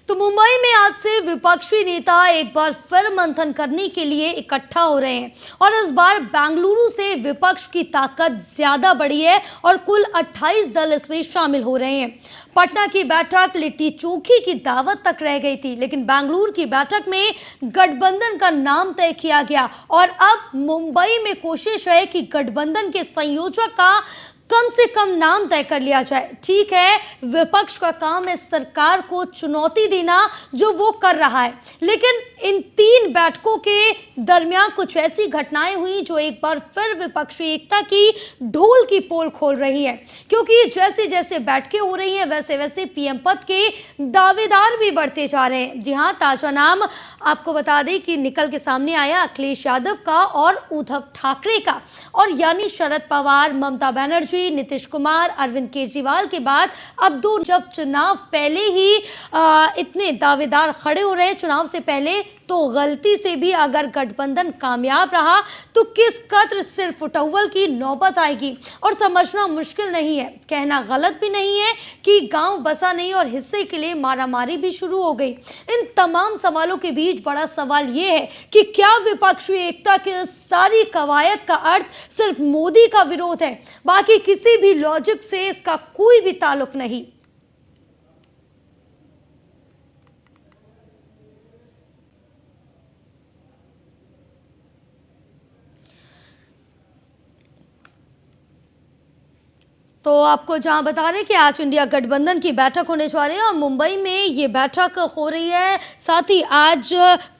तो मुंबई में आज से विपक्षी नेता एक बार फिर मंथन करने के लिए इकट्ठा हो रहे हैं और इस बार बेंगलुरु से विपक्ष की ताकत ज्यादा बढ़ी है और कुल 28 दल इसमें शामिल हो रहे हैं। पटना की बैठक लिट्टी चोखी की दावत तक रह गई थी, लेकिन बेंगलुरु की बैठक में गठबंधन का नाम तय किया गया और अब मुंबई में कोशिश है कि गठबंधन के संयोजक का कम से कम नाम तय कर लिया जाए। ठीक है, विपक्ष का काम है सरकार को चुनौती देना, जो वो कर रहा है, लेकिन इन 3 बैठकों के दरमियान कुछ ऐसी घटनाएं हुई जो एक बार फिर विपक्षी एकता की ढोल की पोल खोल रही है, क्योंकि जैसे जैसे बैठकें हो रही हैं वैसे वैसे पीएम पद के दावेदार भी बढ़ते जा रहे हैं। जी हाँ, ताजा नाम आपको बता दें कि निकल के सामने आया अखिलेश यादव का और उद्धव ठाकरे का, और यानी शरद पवार, ममता बनर्जी, नीतीश कुमार, अरविंद केजरीवाल के बाद अब दो, जब चुनाव पहले ही इतने दावेदार खड़े हो रहे हैं चुनाव से पहले, तो गलती से भी अगर गठबंधन कामयाब रहा तो किस कदर सिर्फ उठौवल की नौबत आएगी। और समझना मुश्किल नहीं है, कहना गलत भी नहीं है कि गांव बसा नहीं और हिस्से के लिए मारामारी भी शुरू हो गई। इन तमाम सवालों के बीच बड़ा सवाल यह है कि क्या विपक्षी एकता की सारी कवायद का अर्थ सिर्फ मोदी का विरोध है, बाकी किसी भी लॉजिक से इसका कोई भी ताल्लुक नहीं। तो आपको जहां बता रहे कि आज इंडिया गठबंधन की बैठक होने जा रही है और मुंबई में ये बैठक हो रही है, साथ ही आज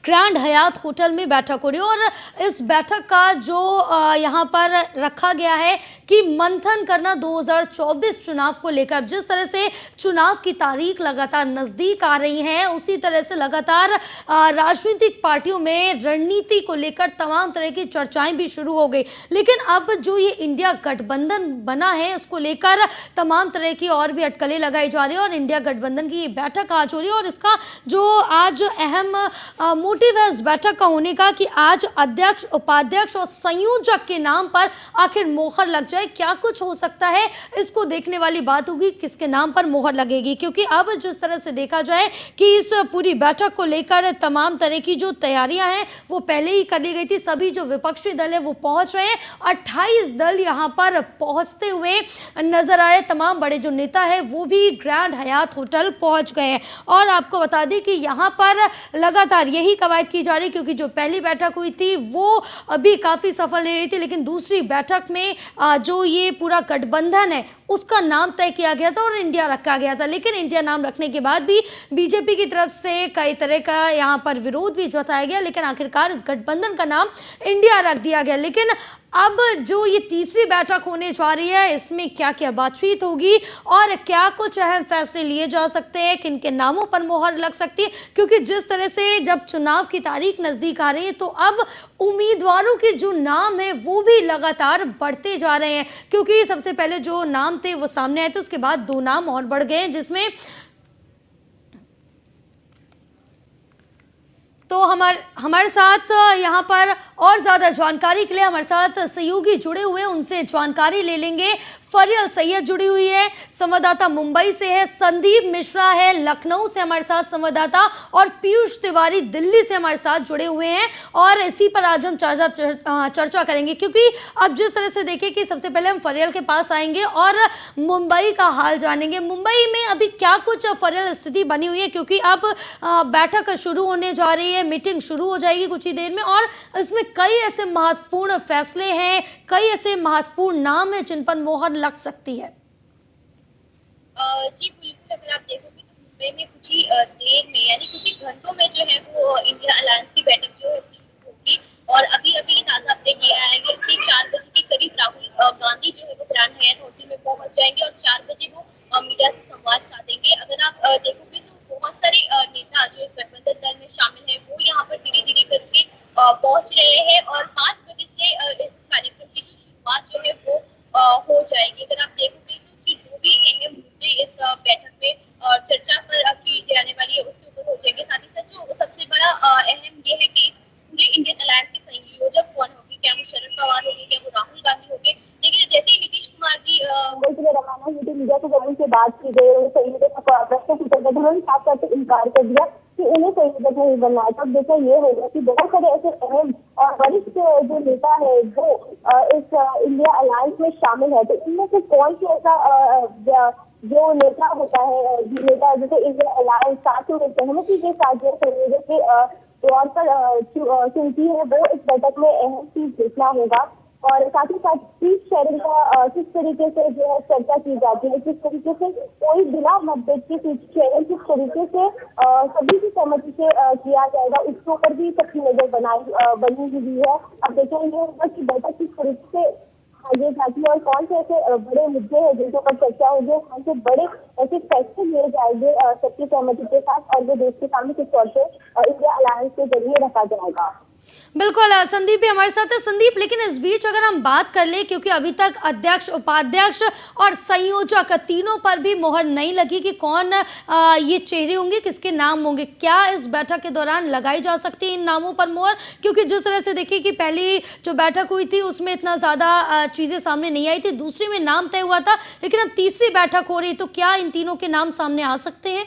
ग्रैंड हयात होटल में बैठक हो रही है और इस बैठक का जो यहाँ पर रखा गया है कि मंथन करना 2024 चुनाव को लेकर। जिस तरह से चुनाव की तारीख लगातार नजदीक आ रही है, उसी तरह से लगातार राजनीतिक पार्टियों में रणनीति को लेकर तमाम तरह की चर्चाएं भी शुरू हो गई, लेकिन अब जो ये इंडिया गठबंधन बना है इसको लेकर तमाम तरह की और भी अटकलें लगाई जा रही है और इंडिया गठबंधन की ये बैठक आज हो रही है। और इसका जो आज अहम मोटिव है इस बैठक का होने का कि आज अध्यक्ष, उपाध्यक्ष और संयोजक के नाम पर आखिर मोहर लग जाए। क्या कुछ हो सकता है, इसको देखने वाली बात होगी किसके नाम पर मोहर लगेगी, क्योंकि अब जिस तरह से देखा जाए कि इस पूरी बैठक को लेकर तमाम तरह की जो तैयारियां हैं वो पहले ही कर ली गई थी। सभी जो विपक्षी दल है वो पहुंच रहे हैं, 28 दल यहां पर पहुंचते हुए नजर आ रहे। तमाम बड़े जो नेता है वो भी ग्रैंड हयात होटल पहुंच गए हैं और आपको बता दें कि यहां पर लगातार यही कवायद की जा रही, क्योंकि जो पहली बैठक हुई थी वो अभी काफी सफल नहीं रही थी, लेकिन दूसरी बैठक में जो ये पूरा गठबंधन है उसका नाम तय किया गया था और इंडिया रखा गया था। लेकिन इंडिया नाम रखने के बाद भी बीजेपी की तरफ से कई तरह का यहाँ पर विरोध भी जताया गया, लेकिन आखिरकार इस गठबंधन का नाम इंडिया रख दिया गया। लेकिन अब जो ये तीसरी बैठक होने जा रही है इसमें क्या क्या बातचीत होगी और क्या कुछ अहम फैसले लिए जा सकते हैं, किन के नामों पर मोहर लग सकती है, क्योंकि जिस तरह से जब चुनाव की तारीख नजदीक आ रही है तो अब उम्मीदवारों के जो नाम है वो भी लगातार बढ़ते जा रहे हैं। क्योंकि सबसे पहले जो नाम थे वो सामने आए थे, उसके बाद 2 नाम और बढ़ गए, जिसमें तो हमारे साथ यहाँ पर और ज़्यादा जानकारी के लिए हमारे साथ सहयोगी जुड़े हुए हैं, उनसे जानकारी ले लेंगे। फरियल सैयद जुड़ी हुई है, संवाददाता मुंबई से है, संदीप मिश्रा है लखनऊ से हमारे साथ संवाददाता, और पीयूष तिवारी दिल्ली से हमारे साथ जुड़े हुए हैं। और इसी पर आज हम चर्चा करेंगे, क्योंकि अब जिस तरह से देखें कि सबसे पहले हम फरियल के पास आएंगे और मुंबई का हाल जानेंगे। मुंबई में अभी क्या कुछ फरियल स्थिति बनी हुई है, क्योंकि अब बैठक शुरू होने जा रही है, मीटिंग शुरू हो जाएगी कुछ ही देर में, और इसमें कई ऐसे महत्वपूर्ण फैसले हैं, कई ऐसे महत्वपूर्ण नाम हैं जिन पर मोहर लग सकती है। जी बिल्कुल, अगर आप देखोगे तो मुंबई में कुछ ही देर में, यानी कुछ ही घंटों में जो है वो इंडिया अलायंस की बैठक जो है वो शुरू होगी। और अभी अभी ताजा अपडेट ये आया है कि 4 बजे के करीब राहुल गांधी जो है वो ग्रैंड हयात होटल में पहुंच जाएंगे और 4 बजे वो मीडिया से संवाद साधेंगे। अगर आप देखोगे तो बहुत सारे नेता जो इस गठबंधन दल में शामिल है वो यहाँ पर धीरे धीरे करके पहुंच रहे हैं और 5 बजे से इस कार्यक्रम की जो शुरुआत जो है वो हो जाएगी। अगर आप देखोगे तो जो भी अहम मुद्दे इस बैठक में चर्चा पर की जाने वाली है उसके ऊपर हो जाएंगे। साथ ही साथ जो सबसे बड़ा अहम ये है कि पूरे इंडियन अलायंस के संयोजक कौन होंगे, क्या वो शरद पवार होंगे, क्या वो राहुल गांधी होंगे। देखिए, जैसे नीतीश कुमार जी मुंबई के लिए रवाना हुए थे। मीडिया को जब उनसे बात की गई, उन्हें संयोजक का प्रश्न पूछा गया, उन्होंने साफ तौर पर इनकार कर दिया कि उन्हें संयोजक नहीं बनना है। तब देखा ये होगा कि बहुत सारे ऐसे अहम और वरिष्ठ जो नेता है वो इस इंडिया अलायंस में शामिल है। तो इनमें से कौन सी ऐसा जो नेता होता है, जो नेता जैसे इंडिया अलायंस साथियों में सहमति के साथ जो संयोजक के तौर पर चुनती है, वो इस बैठक में अहम चीज देखना होगा। और साथ ही साथ सीट शेयरिंग का किस तरीके से जो है चर्चा की जाती है, किस तरीके से कोई बिना मतभेद की सीट शेयरिंग किस तरीके से सभी की सहमति से किया जाएगा, उसके ऊपर भी सबकी नजर बनी हुई है। अब देखा ये होगा कि बैठक किस तरीके से आगे जाती है और कौन से ऐसे बड़े मुद्दे हैं जिनके ऊपर चर्चा होगी, कौन से बड़े ऐसे फैसले लिए जाएंगे सबकी सहमति के साथ, और वो देश के सामने किस तौर से इंडिया अलायंस के जरिए रखा जाएगा। बिल्कुल संदीप भी हमारे साथ है। संदीप, लेकिन इस बीच अगर हम बात कर ले, क्योंकि अभी तक अध्यक्ष, उपाध्यक्ष और संयोजक तीनों पर भी मोहर नहीं लगी कि कौन ये चेहरे होंगे, किसके नाम होंगे, क्या इस बैठक के दौरान लगाई जा सकती है इन नामों पर मोहर? क्योंकि जिस तरह से देखिए कि पहली जो बैठक हुई थी उसमें इतना ज़्यादा चीज़ें सामने नहीं आई थी, दूसरी में नाम तय हुआ था, लेकिन अब तीसरी बैठक हो रही, तो क्या इन तीनों के नाम सामने आ सकते हैं?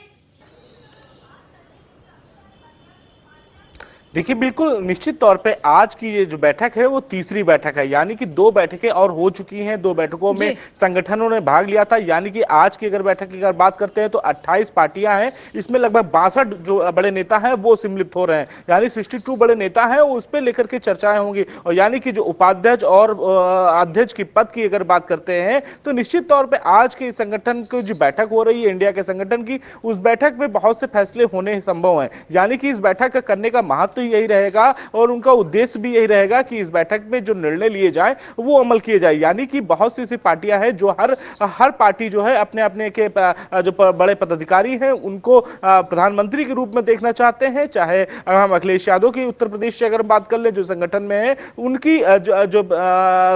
देखिए, बिल्कुल निश्चित तौर पे आज की ये जो बैठक है वो तीसरी बैठक है, यानी कि 2 बैठकें और हो चुकी हैं। 2 बैठकों में संगठनों ने भाग लिया था, यानी कि आज की अगर बैठक की अगर बात करते हैं तो 28 पार्टियां हैं, इसमें लगभग 62 जो बड़े नेता हैं वो सम्मिलित हो रहे हैं, यानी 62 बड़े नेता हैं, उस पर लेकर के चर्चाएं होंगी। और यानी कि जो उपाध्यक्ष और अध्यक्ष की पद की अगर बात करते हैं तो निश्चित तौर पर आज के संगठन की जो बैठक हो रही है इंडिया के संगठन की, उस बैठक में बहुत से फैसले होने संभव है। यानी कि इस बैठक करने का महत्व यही रहेगा और उनका उद्देश्य भी यही रहेगा कि इस बैठक में जो निर्णय लिए जाए वो अमल किए जाए। यानी कि बहुत सी ऐसी पार्टियां हैं जो हर पार्टी जो है अपने अपने के जो बड़े पदाधिकारी हैं उनको प्रधानमंत्री के रूप में देखना चाहते हैं। चाहे हम अखिलेश यादव की उत्तर प्रदेश से अगर बात कर ले, जो संगठन में है, उनकी जो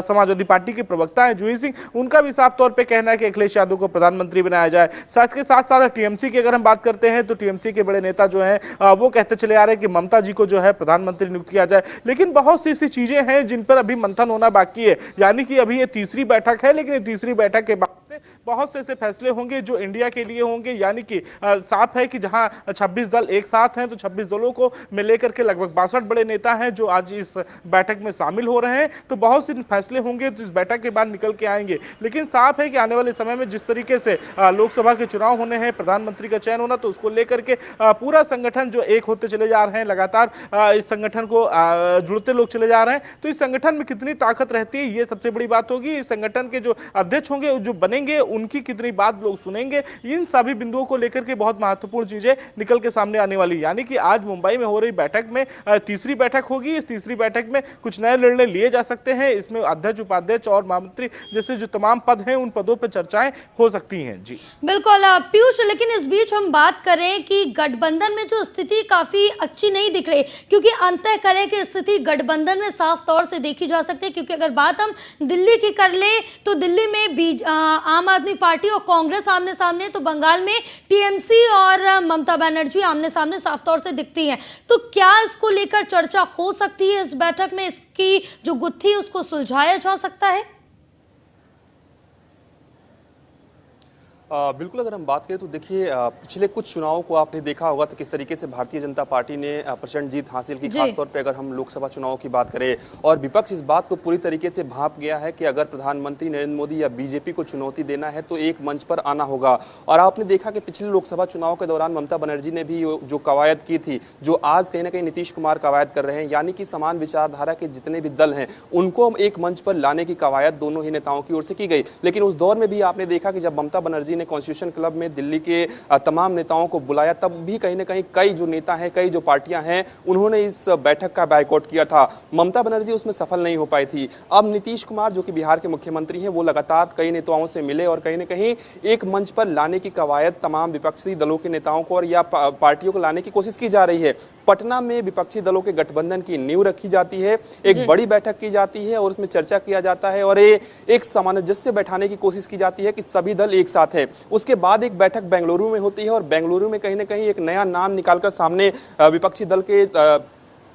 समाजवादी पार्टी के प्रवक्ता है जूही सिंह, उनका भी साफ तौर पर कहना है कि अखिलेश यादव को प्रधानमंत्री बनाया जाए। साथ के साथ साथ टीएमसी की अगर हम बात करते हैं तो टीएमसी के बड़े नेता जो हैं वो कहते चले आ रहे हैं कि ममता जी को जो है प्रधानमंत्री नियुक्त किया जाए। लेकिन बहुत सी ऐसी चीजें हैं जिन पर अभी मंथन होना बाकी है। यानी कि अभी ये तीसरी बैठक है, लेकिन ये तीसरी बैठक के बाद से बहुत से ऐसे फैसले होंगे जो इंडिया के लिए होंगे। यानी कि साफ है कि जहां 26 दल एक साथ हैं तो 26 दलों को मिले करके लगभग 62 बड़े नेता हैं जो आज इस बैठक में शामिल हो रहे हैं। तो बहुत से फैसले होंगे तो इस बैठक के बाद निकल के आएंगे। लेकिन साफ है कि आने वाले समय में जिस तरीके से लोकसभा के चुनाव होने हैं, प्रधानमंत्री का चयन होना, तो उसको लेकर के पूरा संगठन जो एक होते चले जा रहे हैं, लगातार इस संगठन को जुड़ते लोग चले जा रहे हैं। तो इस संगठन में कितनी ताकत रहती है ये सबसे बड़ी बात होगी। इस संगठन के जो अध्यक्ष होंगे, जो बनेंगे, उनकी कितनी बात लोग सुनेंगे, इन सभी बिंदुओं को लेकर के बहुत महत्वपूर्ण चीजें निकल के सामने आने वाली। यानी कि आज मुंबई में हो रही बैठक में तीसरी बैठक होगी। इस तीसरी बैठक में कुछ नए निर्णय लिए जा सकते हैं। इसमें अध्यक्ष, उपाध्यक्ष और महामंत्री जैसे जो तमाम पद हैं उन पदों पर चर्चाएं हो सकती हैं। जी बिल्कुल पीयूष, लेकिन इस बीच हम बात करें कि गठबंधन में जो स्थिति काफी अच्छी नहीं दिख रही, क्योंकि अंतः कलह की स्थिति गठबंधन में साफ तौर से देखी जा सकती है। क्योंकि अगर बात हम दिल्ली की कर ले तो दिल्ली में आम आदमी पार्टी और कांग्रेस आमने सामने, तो बंगाल में टीएमसी और ममता बनर्जी आमने सामने साफ तौर से दिखती हैं। तो क्या इसको लेकर चर्चा हो सकती है इस बैठक में, इसकी जो गुत्थी उसको सुलझाया जा सकता है? बिल्कुल, अगर हम बात करें तो देखिए पिछले कुछ चुनावों को आपने देखा होगा तो किस तरीके से भारतीय जनता पार्टी ने प्रचंड जीत हासिल की। खासतौर पे अगर हम लोकसभा चुनाव की बात करें, और विपक्ष इस बात को पूरी तरीके से भांप गया है कि अगर प्रधानमंत्री नरेंद्र मोदी या बीजेपी को चुनौती देना है तो एक मंच पर आना होगा। और आपने देखा कि पिछले लोकसभा चुनाव के दौरान ममता बनर्जी ने भी जो कवायद की थी, जो आज कहीं ना कहीं नीतीश कुमार कवायद कर रहे हैं, यानी कि समान विचारधारा के जितने भी दल हैं उनको एक मंच पर लाने की कवायद दोनों ही नेताओं की ओर से की गई। लेकिन उस दौर में भी आपने देखा कि जब ममता बनर्जी ने कॉन्स्टिट्यूशन क्लब में दिल्ली के तमाम नेताओं को बुलाया, तब भी कहीं ना कहीं कई जो नेता हैं, कई जो पार्टियां हैं, उन्होंने इस बैठक का बायकॉट किया था। ममता बनर्जी उसमें सफल नहीं हो पाई थी। अब नीतीश कुमार जो कि बिहार के मुख्यमंत्री हैं, वो लगातार कई नेताओं से मिले और कहीं ना कहीं एक मंच पर लाने की कवायद तमाम विपक्षी दलों के नेताओं को और या पार्टियों को लाने की कोशिश की जा रही है। पटना में विपक्षी दलों के गठबंधन की नींव रखी जाती है, एक बड़ी बैठक की जाती है और उसमें चर्चा किया जाता है और एक सामंजस्य बैठाने की कोशिश की जाती है कि सभी दल एक साथ है। उसके बाद एक बैठक बेंगलुरु में होती है और बेंगलुरु में कहीं ना कहीं एक नया नाम निकालकर सामने विपक्षी दल के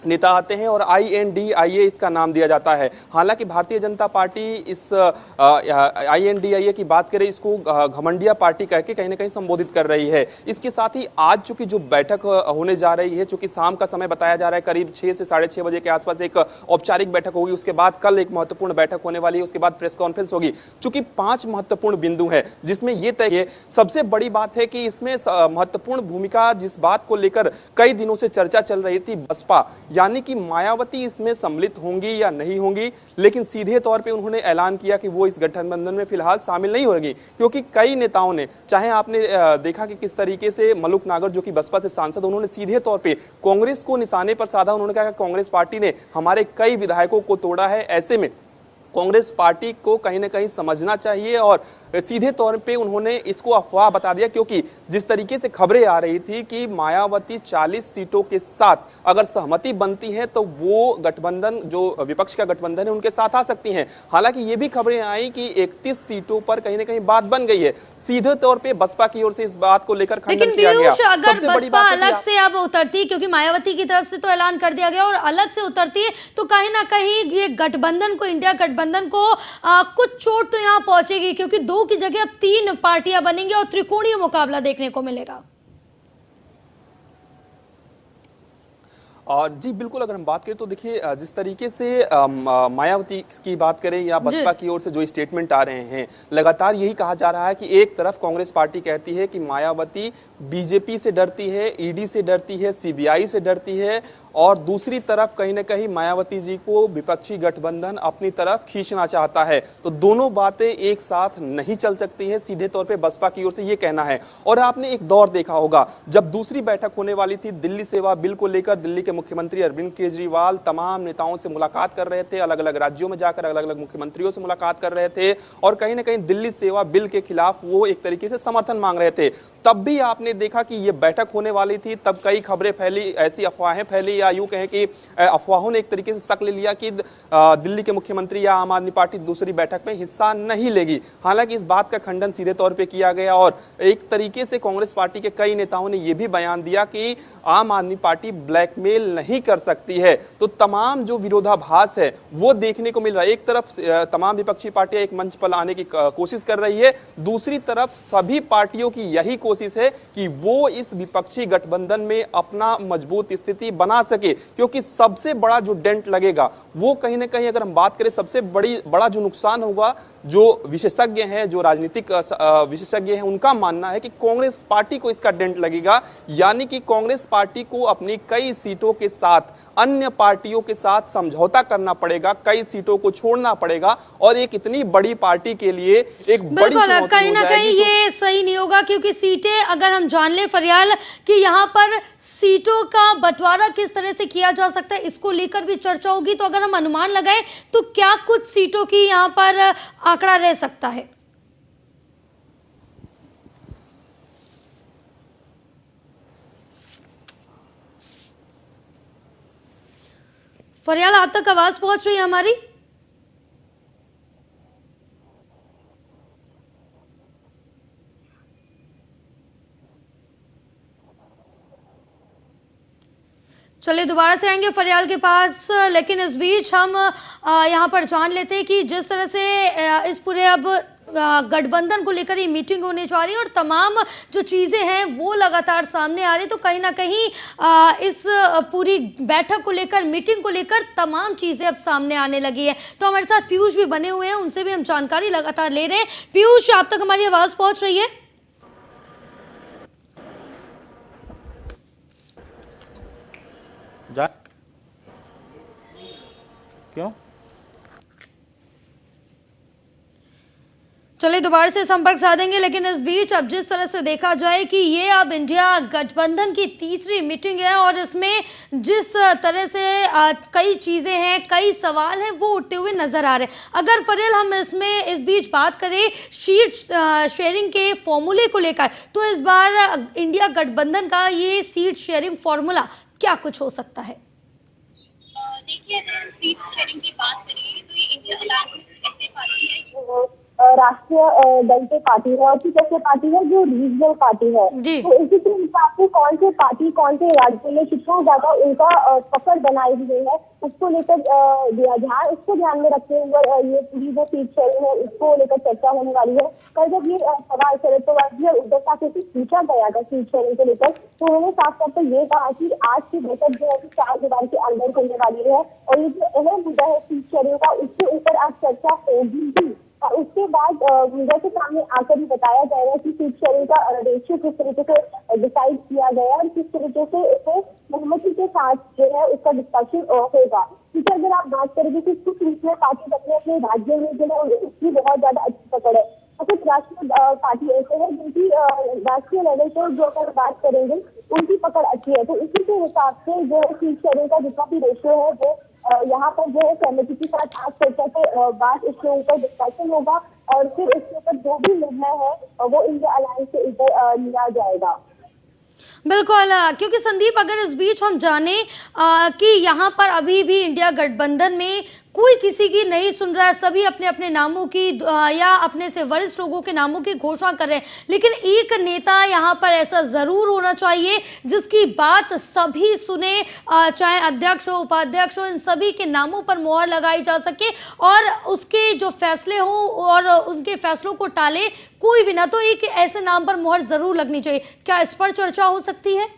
नेता आते हैं और INDIA इसका नाम दिया जाता है। हालांकि भारतीय जनता पार्टी इस INDIA की बात करें, इसको घमंडिया पार्टी कह के कहीं ना कहीं संबोधित कर रही है। इसके साथ ही आज चूंकि जो बैठक होने जा रही है, चूंकि शाम का समय बताया जा रहा है, करीब 6 से 6:30 बजे के आसपास एक औपचारिक बैठक होगी। उसके बाद कल एक महत्वपूर्ण बैठक होने वाली है, उसके बाद प्रेस कॉन्फ्रेंस होगी। चूंकि 5 महत्वपूर्ण बिंदु है जिसमें यह तय है। सबसे बड़ी बात है कि इसमें महत्वपूर्ण भूमिका जिस बात को लेकर कई दिनों से चर्चा चल रही थी, बसपा, यानी कि मायावती इसमें सम्मिलित होंगी या नहीं होंगी, लेकिन सीधे तौर पे उन्होंने ऐलान किया कि वो इस गठबंधन में फिलहाल शामिल नहीं होगी। क्योंकि कई नेताओं ने, चाहे आपने देखा कि किस तरीके से मलुक नागर जो कि बसपा से सांसद, उन्होंने सीधे तौर पे कांग्रेस को निशाने पर साधा। उन्होंने कहा कि कांग्रेस पार्टी ने हमारे कई विधायकों को तोड़ा है, ऐसे में कांग्रेस पार्टी को कहीं ना कहीं समझना चाहिए। और सीधे तौर पे उन्होंने इसको अफवाह बता दिया, क्योंकि जिस तरीके से खबरें आ रही थी कि मायावती 40 सीटों के साथ अगर सहमति बनती है तो वो गठबंधन, जो विपक्ष का गठबंधन है, उनके साथ आ सकती हैं। हालांकि ये भी खबरें आई कि 31 सीटों पर कहीं ना कहीं बात बन गई है। सीधे तौर पे बसपा की ओर से इस बात को लेकर खंडन किया गया। लेकिन अगर बसपा अलग से अब उतरती, क्योंकि मायावती की तरफ से तो ऐलान कर दिया गया, और अलग से उतरती है तो कहीं ना कहीं ये गठबंधन को, इंडिया गठबंधन को कुछ चोट तो यहाँ पहुंचेगी, क्योंकि 2 की जगह अब 3 पार्टियां बनेंगी और त्रिकोणीय मुकाबला देखने को मिलेगा। और जी बिल्कुल, अगर हम बात करें तो देखिए, जिस तरीके से मायावती की बात करें या बसपा की ओर से जो स्टेटमेंट आ रहे हैं, लगातार यही कहा जा रहा है कि एक तरफ कांग्रेस पार्टी कहती है कि मायावती बीजेपी से डरती है, ईडी से डरती है, CBI से डरती है, और दूसरी तरफ कहीं ना कहीं मायावती जी को विपक्षी गठबंधन अपनी तरफ खींचना चाहता है। तो दोनों बातें एक साथ नहीं चल सकती है, सीधे तौर पे बसपा की ओर से ये कहना है। और आपने एक दौर देखा होगा, जब दूसरी बैठक होने वाली थी दिल्ली सेवा बिल को लेकर, दिल्ली के मुख्यमंत्री अरविंद केजरीवाल तमाम नेताओं से मुलाकात कर रहे थे, अलग अलग राज्यों में जाकर अलग अलग मुख्यमंत्रियों से मुलाकात कर रहे थे, और कहीं ना कहीं दिल्ली सेवा बिल के खिलाफ वो एक तरीके से समर्थन मांग रहे थे। तब भी आपने देखा कि ये बैठक होने वाली थी, तब कई खबरें फैली, ऐसी अफवाहें फैली, या यूं कहें कि अफवाहों ने एक तरीके से शक ले लिया कि दिल्ली के मुख्यमंत्री या आम आदमी पार्टी दूसरी बैठक में हिस्सा नहीं लेगी। हालांकि इस बात का खंडन सीधे तौर पे किया गया, और एक तरीके से कांग्रेस पार्टी के कई नेताओं ने यह भी बयान दिया कि आम आदमी पार्टी ब्लैकमेल नहीं कर सकती है। तो तमाम जो विरोधाभास है वो देखने को मिल रहा है। एक तरफ तमाम विपक्षी पार्टियां एक मंच पर आने की कोशिश कर रही है, दूसरी तरफ सभी पार्टियों की यही कोशिश है कि वो इस विपक्षी गठबंधन में अपना मजबूत स्थिति बना सके। क्योंकि सबसे बड़ा जो डेंट लगेगा वो कहीं ना कहीं, अगर हम बात करें, सबसे बड़ा जो नुकसान होगा, जो विशेषज्ञ हैं, जो राजनीतिक विशेषज्ञ हैं, उनका मानना है कि कांग्रेस पार्टी को इसका डेंट लगेगा। यानी कि कांग्रेस पार्टी को अपनी कई सीटों के साथ अन्य पार्टियों के साथ समझौता करना पड़ेगा, कई सीटों को छोड़ना पड़ेगा, और एक इतनी बड़ी पार्टी के लिए एक बड़ी चुनौती कहीं ना कहीं तो ये सही नहीं होगा, क्योंकि सीटें, अगर हम जान ले फरियाल कि यहाँ पर सीटों का बंटवारा किस तरह से किया जा सकता है, इसको लेकर भी चर्चा होगी। तो अगर हम अनुमान लगाएं तो क्या कुछ सीटों की यहाँ पर आंकड़ा रह सकता है? फरियाल, आप तक आवाज पहुंच रही है हमारी? चलिए दोबारा से आएंगे फरियाल के पास, लेकिन इस बीच हम यहाँ पर जान लेते हैं कि जिस तरह से इस पूरे अब गठबंधन को लेकर ये मीटिंग होने जा रही है और तमाम जो चीज़ें हैं वो लगातार सामने आ रही, तो कहीं ना कहीं इस पूरी बैठक को लेकर, मीटिंग को लेकर तमाम चीज़ें अब सामने आने लगी है। तो हमारे साथ पीयूष भी बने हुए हैं, उनसे भी हम जानकारी लगातार ले रहे हैं। पीयूष, आप तक हमारी आवाज़ पहुँच रही है? क्यों? चलिए दोबारा से संपर्क साधेंगे, लेकिन इस बीच अब जिस तरह से देखा जाए कि ये अब इंडिया गठबंधन की तीसरी मीटिंग है और इसमें जिस तरह से कई चीज़ें हैं, कई सवाल हैं, वो उठते हुए नजर आ रहे हैं। अगर फरेल हम इसमें इस बीच बात करें सीट शेयरिंग के फॉर्मूले को लेकर, तो इस बार इंडिया गठबंधन का ये सीट शेयरिंग फॉर्मूला क्या कुछ हो सकता है? देखिए, अगर हम सीट शेयरिंग की बात करें तो ये इंडिया अलायंस ऐसी पार्टी है जो राष्ट्रीय दल के पार्टी है और कुछ ऐसे पार्टी है जो रीजनल पार्टी है। जी। तो इसी के हिसाब से कौन से पार्टी कौन से राज्य में कितना ज्यादा उनका पकड़ बनाई हुई है उसको लेकर उसको ध्यान में रखते हुए ये पूरी जो सीट शेयरिंग है उसको लेकर चर्चा होने वाली है। कल जब ये सवाल शरद पवार जी और उद्धव ठाकरे से पूछा गया था सीट शेयरिंग को लेकर, तो उन्होंने साफ तौर पर ये कहा कि आज की बैठक जो है 4 दीवार के अंदर होने वाली है और ये जो अहम मुद्दा है सीट शेयरिंग का उसके ऊपर आज चर्चा होगी भी। और उसके बाद मीडिया के सामने आकर ही बताया जाएगा कि सीट शेयरिंग का रेशियो किस तरीके से डिसाइड किया गया और किस तरीके से इसे सहमति के साथ जो है उसका डिस्कशन होगा। क्योंकि अगर आप बात करेंगे कि कुछ रीजनल पार्टी अपने अपने राज्यों में जो है उसकी बहुत ज्यादा अच्छी पकड़ है और कुछ राष्ट्रीय पार्टी ऐसे है जिनकी राष्ट्रीय लेवल पर जो अगर बात करेंगे उनकी पकड़ अच्छी है। तो इसी के हिसाब से जो है सीट शेयरिंग का जितना भी रेशियो है वो यहाँ पर जो है सहमति के साथ आज चर्चा के बाद इसके ऊपर डिस्कशन होगा और फिर इसके ऊपर जो भी निर्णय है वो इंडिया अलायंस के ऊपर लिया जाएगा। बिल्कुल, क्योंकि संदीप अगर इस बीच हम जाने कि यहाँ पर अभी भी इंडिया गठबंधन में कोई किसी की नहीं सुन रहा है, सभी अपने अपने नामों की या अपने से वरिष्ठ लोगों के नामों की घोषणा कर रहे हैं, लेकिन एक नेता यहाँ पर ऐसा जरूर होना चाहिए जिसकी बात सभी सुने, चाहे अध्यक्ष हो उपाध्यक्ष हो, इन सभी के नामों पर मोहर लगाई जा सके और उसके जो फैसले हो और उनके फैसलों को टाले कोई भी ना, तो एक ऐसे नाम पर मोहर जरूर लगनी चाहिए। क्या इस पर चर्चा हो सकती है?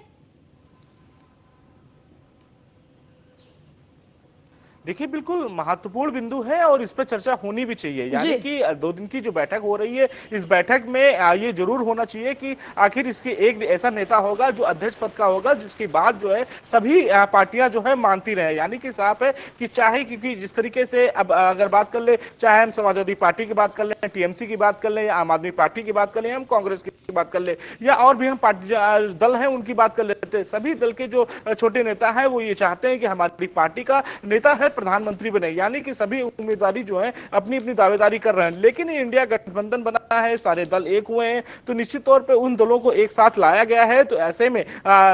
देखिए बिल्कुल महत्वपूर्ण बिंदु है और इस पर चर्चा होनी भी चाहिए। यानी कि 2 दिन की जो बैठक हो रही है इस बैठक में ये जरूर होना चाहिए कि आखिर इसके एक ऐसा नेता होगा जो अध्यक्ष पद का होगा जिसकी बात जो है सभी पार्टियां जो है मानती रहे। यानी कि साफ है कि चाहे क्योंकि जिस तरीके से अब अगर बात कर ले, चाहे हम समाजवादी पार्टी की बात कर ले, टीएमसी की बात कर ले, आम आदमी पार्टी की बात कर ले, हम कांग्रेस की बात कर ले या और भी हम पार्टी दल है उनकी बात कर लेते, सभी दल के जो छोटे नेता है वो ये चाहते हैं कि हमारी पार्टी का नेता है प्रधानमंत्री बने। यानी कि सभी उम्मीदवारी जो है अपनी अपनी दावेदारी कर रहे हैं। लेकिन इंडिया गठबंधन बना है, सारे दल एक हुए हैं, तो निश्चित तौर पे उन दलों को एक साथ लाया गया है। तो ऐसे में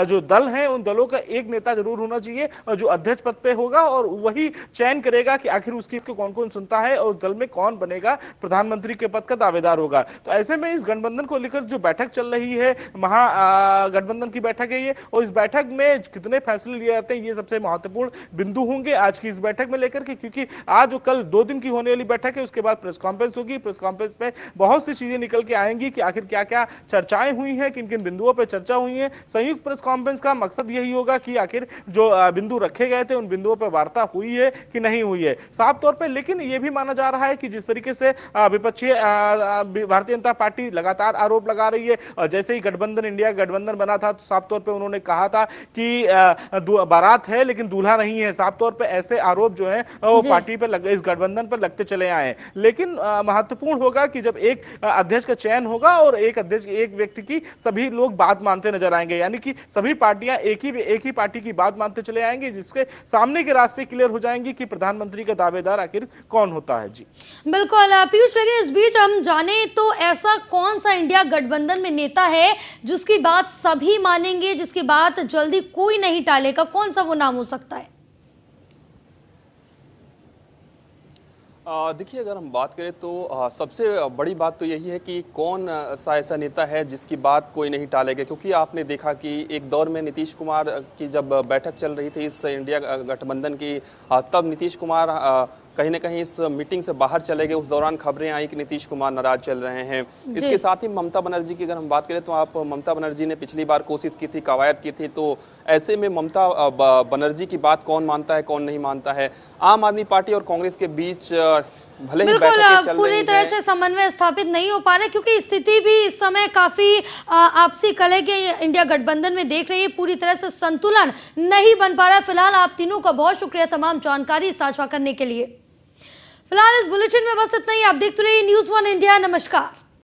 जो दल हैं उन दलों का एक नेता जरूर होना चाहिए और जो अध्यक्ष पद पे होगा और वही चयन करेगा कि आखिर उसकी कौन कौन सुनता है और दल में कौन बनेगा प्रधानमंत्री के पद का दावेदार होगा। तो ऐसे में इस गठबंधन को लेकर जो बैठक चल रही है, महागठबंधन की बैठक है ये, और इस बैठक में कितने फैसले लिए जाते हैं ये सबसे महत्वपूर्ण बिंदु होंगे आज की इस बैठक में लेकर के। क्योंकि आज जो कल 2 दिन की होने वाली बैठक है उसके बाद प्रेस कॉन्फ्रेंस होगी। प्रेस कॉन्फ्रेंस पे बहुत सी चीजें निकल के आएंगी कि आखिर क्या क्या चर्चाएं हुई हैं, किन किन बिंदुओं पे चर्चा हुई है। संयुक्त प्रेस कॉन्फ्रेंस का मकसद यही होगा कि आखिर जो बिंदु रखे गए थे उन बिंदुओं पर वार्ता हुई है कि नहीं हुई है साफ तौर पर। लेकिन यह भी माना जा रहा है कि जिस तरीके से विपक्षी भारतीय जनता पार्टी लगातार आरोप लगा रही है, और जैसे ही गठबंधन इंडिया गठबंधन बना था तो साफ तौर पर उन्होंने कहा था कि बारात है लेकिन दूल्हा नहीं है। साफ तौर पर ऐसे आरोप जो है वो पार्टी पर इस गठबंधन पर लगते चले आए। लेकिन महत्वपूर्ण होगा कि जब एक अध्यक्ष का चयन होगा और एक अध्यक्ष एक व्यक्ति की सभी लोग बात मानते नजर आएंगे, यानी कि सभी पार्टियां एक ही पार्टी की बात मानते चले आएंगे, जिसके सामने के रास्ते क्लियर हो जाएंगे कि प्रधानमंत्री का दावेदार आखिर कौन होता है। जी बिल्कुल पीयूष, लेकिन इस बीच हम जाने तो ऐसा कौन सा इंडिया गठबंधन में नेता है जिसकी बात सभी मानेंगे, जिसकी बात जल्दी कोई नहीं टालेगा, कौन सा वो नाम हो सकता है? देखिए अगर हम बात करें तो सबसे बड़ी बात तो यही है कि कौन सा ऐसा नेता है जिसकी बात कोई नहीं टालेगा। क्योंकि आपने देखा कि एक दौर में नीतीश कुमार की जब बैठक चल रही थी इस इंडिया गठबंधन की, तब नीतीश कुमार कहीं ना कहीं इस मीटिंग से बाहर चले गए। उस दौरान खबरें आई कि नीतीश कुमार नाराज चल रहे हैं। इसके साथ ही ममता बनर्जी की अगर हम बात करें तो आप ममता बनर्जी ने पिछली बार कोशिश की थी, कवायद की थी, तो ऐसे में ममता बनर्जी की बात कौन मानता है कौन नहीं मानता है। आम आदमी पार्टी और कांग्रेस के बीच भले ही बिल्कुल पूरी तरह से समन्वय स्थापित नहीं हो पा रहे, क्योंकि स्थिति भी इस समय काफी आपसी कलह के इंडिया गठबंधन में देख रही है, पूरी तरह से संतुलन नहीं बन पा रहा है। फिलहाल आप तीनों का बहुत शुक्रिया तमाम जानकारी साझा करने के लिए। फिलहाल इस बुलेटिन में बस इतना ही। आप देखते रहिए न्यूज़ 1 इंडिया। नमस्कार।